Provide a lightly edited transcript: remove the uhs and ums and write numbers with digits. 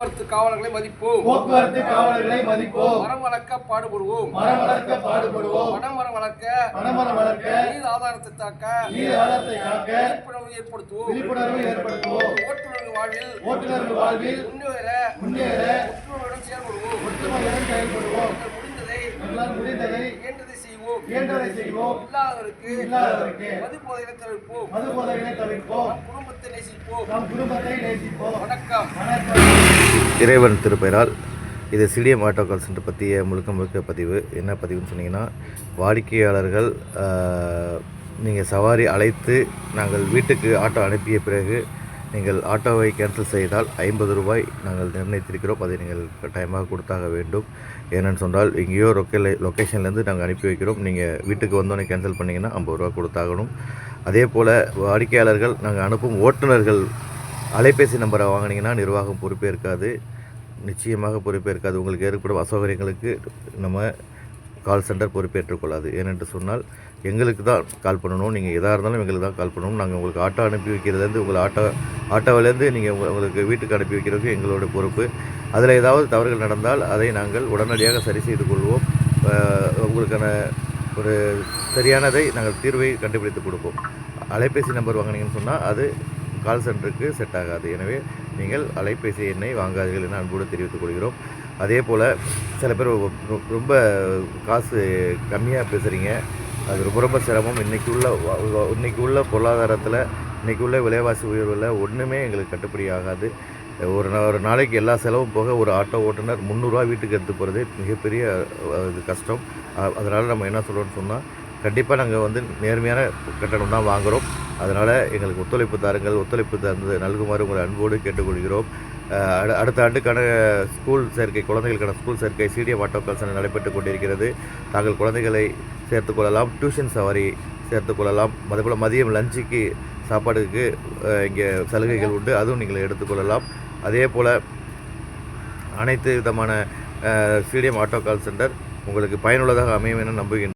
காவலர்களை மதிப்போம். போக்குவரத்து காவலர்களை மதிப்போம். மரம் வளர்க்க பாடுபடுவோம். மரம் வளர்க்க பாடுபடுவோம். பனைமரம் வளர்க்க நீர் ஆதாரத்தை காக்க விழிப்புணர்வு ஏற்படுத்துவோம். ஓட்டுநர்கள் வாழ்வில் முன்னேற ஒற்றுமையுடன் செயல்படுவோம். முடிந்ததை இயன்றதை செய்வோம். இல்லாதவருக்கு மதுபோதைகளை தவிர்ப்போம். குடும்பத்தை நேசிப்போம். வணக்கம். இறைவன் திருப்பெயரால் இது சிடிஎம் ஆட்டோ கால் சென்டர் பற்றிய முழுக்க பதிவு. என்ன பதிவுன்னு சொன்னீங்கன்னா, வாடிக்கையாளர்கள் நீங்கள் சவாரி அழைத்து நாங்கள் வீட்டுக்கு ஆட்டோ அனுப்பிய பிறகு நீங்கள் ஆட்டோவை கேன்சல் செய்தால் 50 ரூபாய் நாங்கள் நிர்ணயித்திருக்கிறோம். அதை நீங்கள் கட்டாயமாக கொடுத்தாக வேண்டும். ஏன்னு சொன்னால், எங்கேயோ லொக்கேஷன்லேருந்து நாங்கள் அனுப்பி வைக்கிறோம். நீங்கள் வீட்டுக்கு வந்தோடனே கேன்சல் பண்ணிங்கன்னா 50 ரூபா கொடுத்தாகணும். அதே போல் வாடிக்கையாளர்கள் நாங்கள் அனுப்பும் ஓட்டுநர்கள் அலைபேசி நம்பரை வாங்கினீங்கன்னா நிர்வாகம் பொறுப்பேற்காது, நிச்சயமாக பொறுப்பேற்காது. உங்களுக்கு ஏற்படும் அசௌகரியங்களுக்கு நம்ம கால் சென்டர் பொறுப்பேற்றுக்கொள்ளாது. ஏனென்று சொன்னால், எங்களுக்கு தான் கால் பண்ணணும். நீங்கள் எதாக இருந்தாலும் எங்களுக்கு தான் கால் பண்ணணும். நாங்கள் உங்களுக்கு ஆட்டோ அனுப்பி வைக்கிறதுலேருந்து ஆட்டோவிலேருந்து நீங்கள் உங்களுக்கு வீட்டுக்கு அனுப்பி வைக்கிறதுக்கு எங்களோட பொறுப்பு. அதில் ஏதாவது தவறுகள் நடந்தால் அதை நாங்கள் உடனடியாக சரி செய்து கொள்வோம். உங்களுக்கான ஒரு சரியானதை நாங்கள் தீர்வை கண்டுபிடித்து கொடுப்போம். அலைபேசி நம்பர் வாங்கினீங்கன்னு சொன்னால் அது கால் சென்டருக்கு செட் ஆகாது. எனவே நீங்கள் அலைபேசி எண்ணை வாங்காதீர்கள் என அன்போடு தெரிவித்துக் கொள்கிறோம். அதே போல் சில பேர் ரொம்ப காசு கம்மியாக பேசுகிறீங்க. அது ரொம்ப சிரமம். இன்றைக்கி உள்ள பொருளாதாரத்தில், இன்றைக்கி உள்ள விலைவாசி உயர்வில் ஒன்றுமே எங்களுக்கு கட்டுப்படி ஆகாது. ஒரு நாளைக்கு எல்லா செலவும் போக ஒரு ஆட்டோ ஓட்டுநர் 300 ரூபா வீட்டுக்கு எடுத்து போகிறது மிகப்பெரிய இது கஷ்டம். அதனால் நம்ம என்ன சொல்கிறோன்னு சொன்னால், கண்டிப்பாக நாங்கள் நேர்மையான கட்டணம் தான் வாங்குகிறோம். அதனால் எங்களுக்கு ஒத்துழைப்பு தந்து நல்குமாறு உங்களை அன்போடு கேட்டுக்கொள்கிறோம். அடுத்த ஆண்டுக்கான குழந்தைகளுக்கான ஸ்கூல் சேர்க்கை சிடிஎம் ஆட்டோ கால் சென்டர் நடைபெற்று கொண்டிருக்கிறது. தாங்கள் குழந்தைகளை சேர்த்துக்கொள்ளலாம். டியூஷன் சவாரி சேர்த்துக்கொள்ளலாம். அதேபோல் மதியம் லஞ்சுக்கு சாப்பாடுக்கு இங்கே சலுகைகள் உண்டு, அதுவும் நீங்கள் எடுத்துக்கொள்ளலாம். அதே போல் அனைத்து விதமான சிடிஎம் ஆட்டோ கால் சென்டர் உங்களுக்கு பயனுள்ளதாக அமையும் என நம்புகின்றேன்.